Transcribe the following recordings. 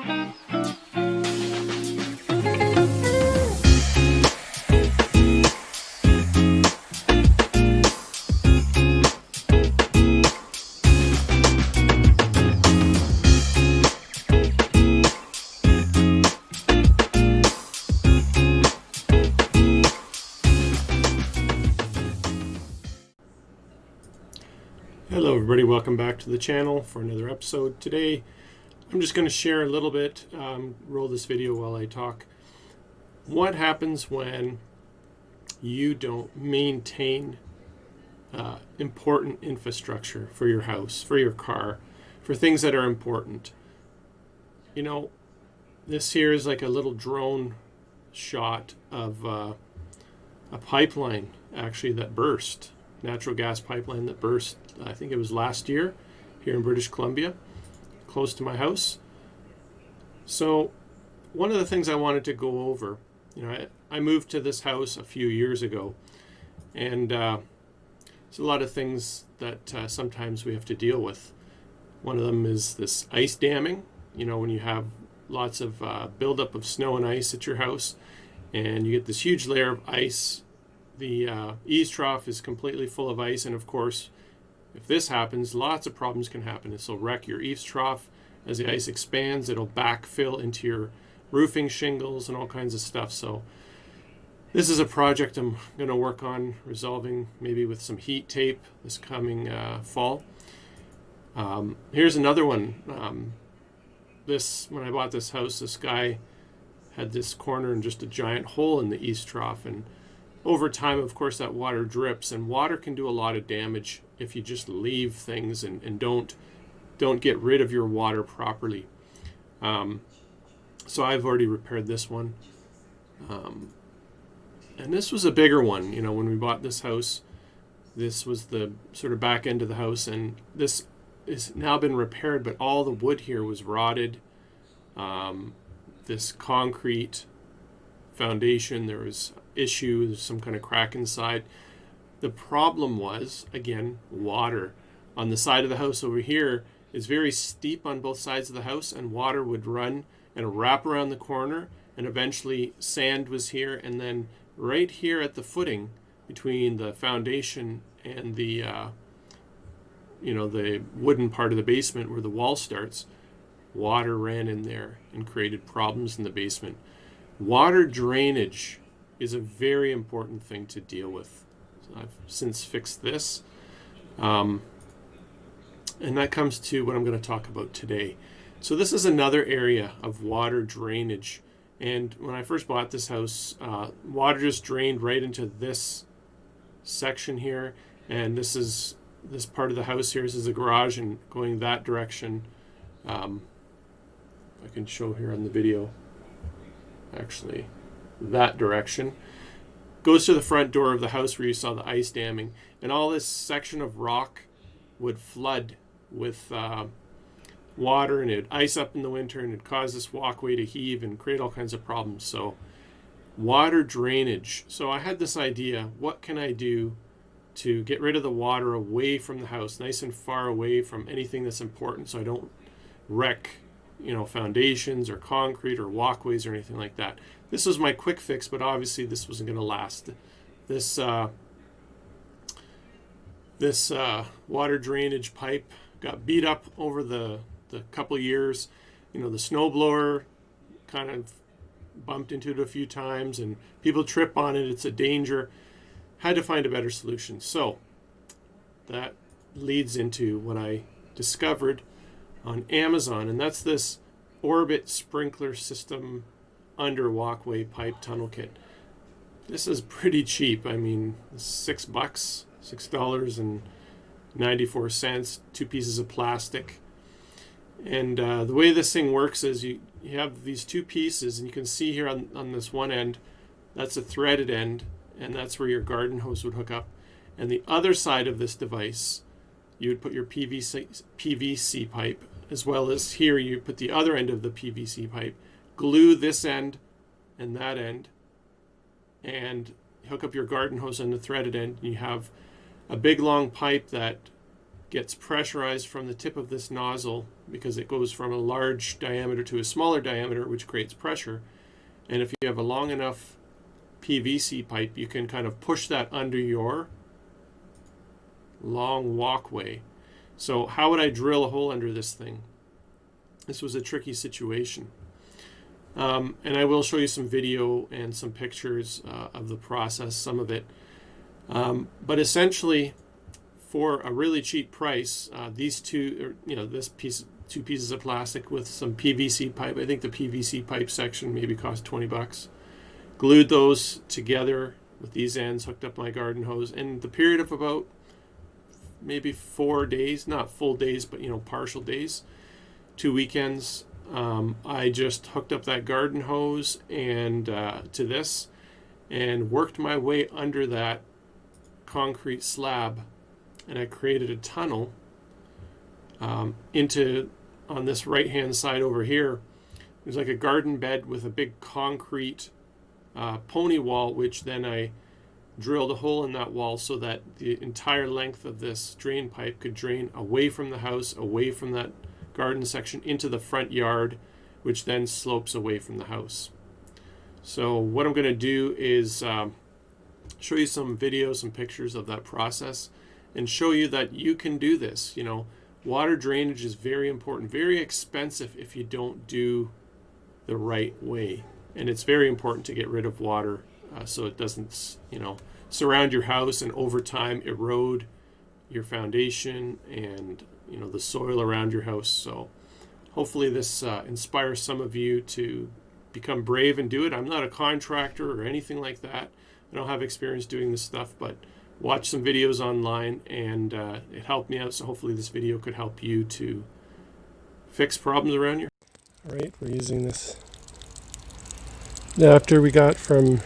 Hello everybody, welcome back to the channel for another episode. Today I'm just going to share a little bit, roll this video while I talk. What happens when you don't maintain important infrastructure for your house, for your car, for things that are important? You know, this here is like a little drone shot of a pipeline actually that burst. Natural gas pipeline that burst, I think it was last year here in British Columbia, close to my house. So one of the things I wanted to go over, you know, I moved to this house a few years ago, and there's a lot of things that sometimes we have to deal with. One of them is this ice damming. You know, when you have lots of buildup of snow and ice at your house, and you get this huge layer of ice. The eaves trough is completely full of ice, and of course, if this happens, lots of problems can happen. This will wreck your eaves trough. As the ice expands, it'll backfill into your roofing shingles and all kinds of stuff. So this is a project I'm going to work on resolving, maybe with some heat tape this coming fall. Here's another one. When I bought this house, this guy had this corner and just a giant hole in the eaves trough, and over time, of course, that water drips, and water can do a lot of damage if you just leave things and don't get rid of your water properly. So I've already repaired this one. And this was a bigger one. You know, when we bought this house, this was the sort of back end of the house, and this has now been repaired, but all the wood here was rotted. This concrete foundation, there was issues, some kind of crack inside. The problem was, again, water. On the side of the house over here is very steep on both sides of the house, and water would run and wrap around the corner, and eventually sand was here, and then right here at the footing between the foundation and the the wooden part of the basement where the wall starts, water ran in there and created problems in the basement. Water drainage is a very important thing to deal with. So I've since fixed this. And that comes to what I'm going to talk about today. So this is another area of water drainage. And when I first bought this house, water just drained right into this section here. And this part of the house here. This is the garage, and going that direction. I can show here on the video. Actually, that direction goes to the front door of the house where you saw the ice damming, and all this section of rock would flood with water, and it'd ice up in the winter, and it'd cause this walkway to heave and create all kinds of problems. So water drainage. So I had this idea, what can I do to get rid of the water away from the house, nice and far away from anything that's important, so I don't wreck foundations or concrete or walkways or anything like that. This was my quick fix, but obviously this wasn't going to last. This water drainage pipe got beat up over the couple of years. The snow blower kind of bumped into it a few times, and people trip on it. It's a danger. Had to find a better solution. So that leads into what I discovered on Amazon, and that's this Orbit sprinkler system under walkway pipe tunnel kit. This is pretty cheap. I mean, $6, $6.94, 2 pieces of plastic. And the way this thing works is you have these 2 pieces, and you can see here on this one end, that's a threaded end, and that's where your garden hose would hook up. And the other side of this device, you would put your PVC pipe, as well as here you put the other end of the PVC pipe, glue this end and that end, and hook up your garden hose on the threaded end. And you have a big long pipe that gets pressurized from the tip of this nozzle because it goes from a large diameter to a smaller diameter, which creates pressure. And if you have a long enough PVC pipe, you can kind of push that under your long walkway. So how would I drill a hole under this thing? This was a tricky situation. And I will show you some video and some pictures of the process, some of it. But essentially, for a really cheap price, these two, two pieces of plastic with some PVC pipe. I think the PVC pipe section maybe cost 20 bucks. Glued those together with these ends, hooked up my garden hose. In the period of about maybe 4 days, not full days, but partial days, 2 weekends, I just hooked up that garden hose and to this, and worked my way under that concrete slab, and I created a tunnel into, on this right hand side over here, there's like a garden bed with a big concrete pony wall, which then I drilled a hole in that wall so that the entire length of this drain pipe could drain away from the house, away from that garden section, into the front yard, which then slopes away from the house. So what I'm going to do is show you some videos, some pictures of that process, and show you that you can do this. Water drainage is very important, very expensive if you don't do the right way. And it's very important to get rid of water so it doesn't, surround your house and over time erode your foundation and, the soil around your house. So hopefully this inspires some of you to become brave and do it. I'm not a contractor or anything like that. I don't have experience doing this stuff, but watch some videos online, and it helped me out. So hopefully this video could help you to fix problems around your. All right, we're using this adapter we got from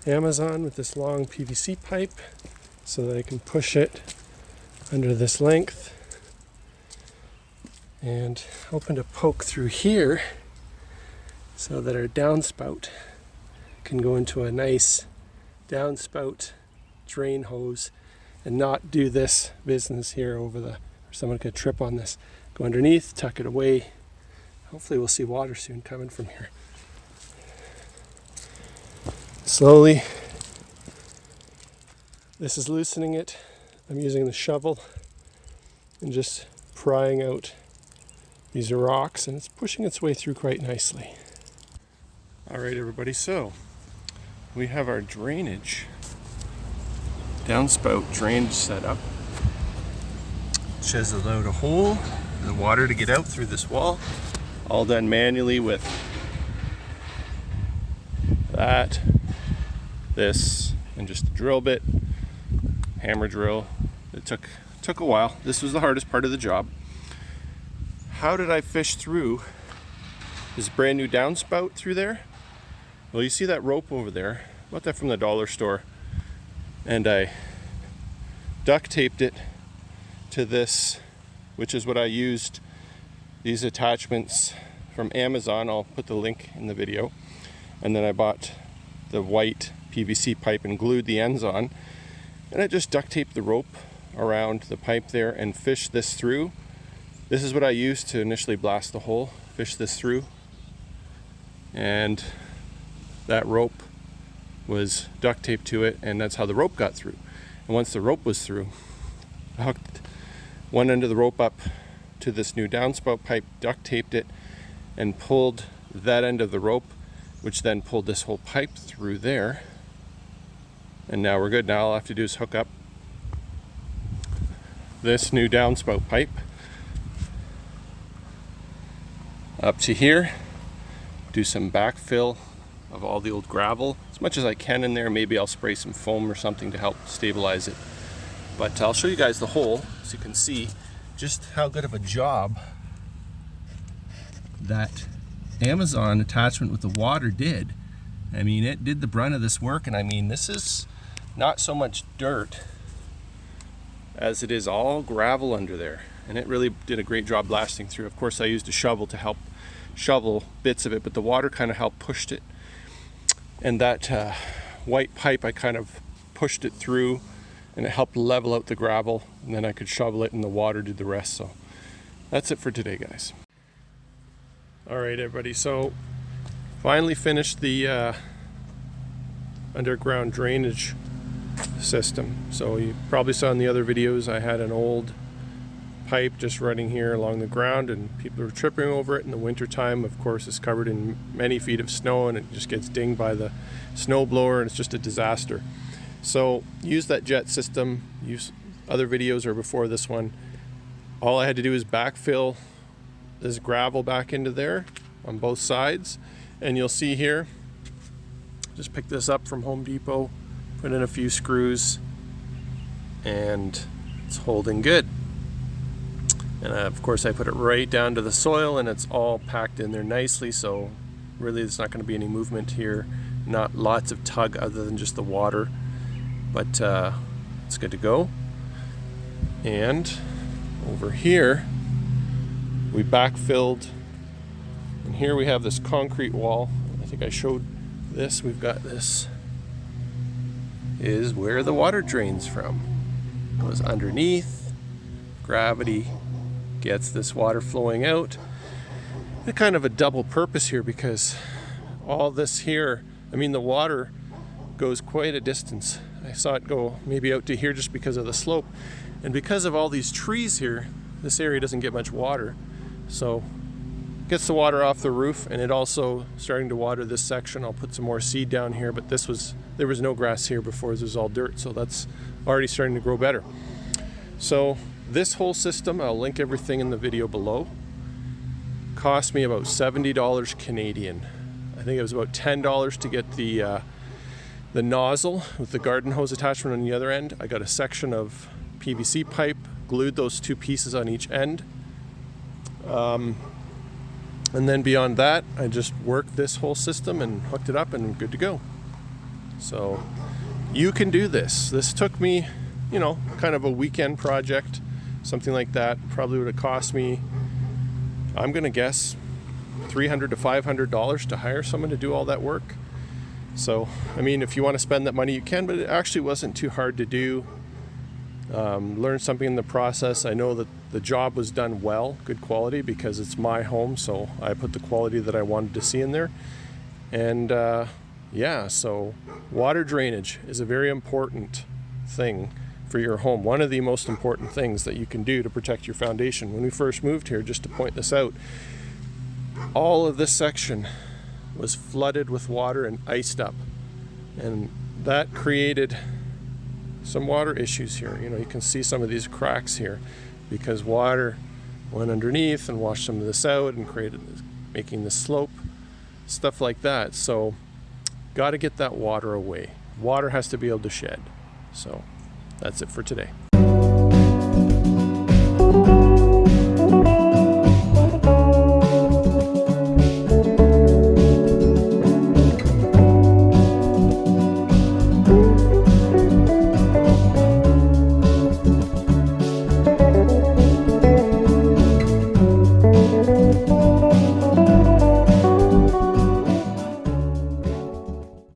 Amazon with this long PVC pipe so that I can push it under this length, and hoping to poke through here so that our downspout can go into a nice downspout drain hose and not do this business here over the, or someone could trip on this. Go underneath, tuck it away. Hopefully we'll see water soon coming from here. Slowly, this is loosening it. I'm using the shovel and just prying out these rocks, and it's pushing its way through quite nicely. All right, everybody, so we have our drainage, downspout drainage set up. Chiseled out a hole for the water to get out through this wall, all done manually with that, this, and just a drill bit, hammer drill. It took a while. This was the hardest part of the job. How did I fish through this brand new downspout through there? Well, you see that rope over there. I bought that from the dollar store, and I duct taped it to this, which is what I used, these attachments from Amazon. I'll put the link in the video. And then I bought the white PVC pipe and glued the ends on, and I just duct taped the rope around the pipe there and fished this through. This is what I used to initially blast the hole, fish this through, and that rope was duct taped to it, and that's how the rope got through. And once the rope was through, I hooked one end of the rope up to this new downspout pipe, duct taped it, and pulled that end of the rope, which then pulled this whole pipe through there. And now we're good. Now all I have to do is hook up this new downspout pipe up to here, do some backfill of all the old gravel, as much as I can in there. Maybe I'll spray some foam or something to help stabilize it. But I'll show you guys the hole so you can see just how good of a job that Amazon attachment with the water did. I mean, it did the brunt of this work, and I mean, this is not so much dirt as it is all gravel under there, and it really did a great job blasting through. Of course, I used a shovel to help shovel bits of it, but the water kind of helped pushed it. And that white pipe, I kind of pushed it through, and it helped level out the gravel, and then I could shovel it and the water did the rest. So that's it for today, guys. All right, everybody. So finally finished the underground drainage system. So you probably saw in the other videos I had an old pipe just running here along the ground, and people are tripping over it in the winter time. Of course, it's covered in many feet of snow, and it just gets dinged by the snow blower, and it's just a disaster. So use that jet system. Use other videos or before this one. All I had to do is backfill this gravel back into there on both sides, and you'll see here, just pick this up from Home Depot, put in a few screws, and it's holding good. And of course I put it right down to the soil, and it's all packed in there nicely, so really there's not going to be any movement here, not lots of tug other than just the water, but it's good to go. And over here we backfilled, and here we have this concrete wall. I think I showed this. We've got this is where the water drains from. It goes underneath, gravity gets this water flowing out. It's kind of a double purpose here, because all this here, I mean, the water goes quite a distance. I saw it go maybe out to here just because of the slope, and because of all these trees here, this area doesn't get much water, so it gets the water off the roof. And it also starting to water this section. I'll put some more seed down here, but there was no grass here before. This was all dirt, so that's already starting to grow better. So this whole system, I'll link everything in the video below, cost me about $70 Canadian. I think it was about $10 to get the nozzle with the garden hose attachment on the other end. I got a section of PVC pipe, glued those two pieces on each end. And then beyond that, I just worked this whole system and hooked it up, and I'm good to go. So you can do this. This took me, you know, kind of a weekend project, something like that. Probably would have cost me, I'm gonna guess, $300 to $500 to hire someone to do all that work. So, I mean, if you want to spend that money, you can, but it actually wasn't too hard to do. Learn something in the process. I know that the job was done well, good quality, because it's my home, so I put the quality that I wanted to see in there. And yeah, so water drainage is a very important thing for your home. One of the most important things that you can do to protect your foundation. When we first moved here, just to point this out, all of this section was flooded with water and iced up, and that created some water issues here. You know, you can see some of these cracks here because water went underneath and washed some of this out and making this slope, stuff like that. So got to get that water away. Water has to be able to shed. So that's it for today.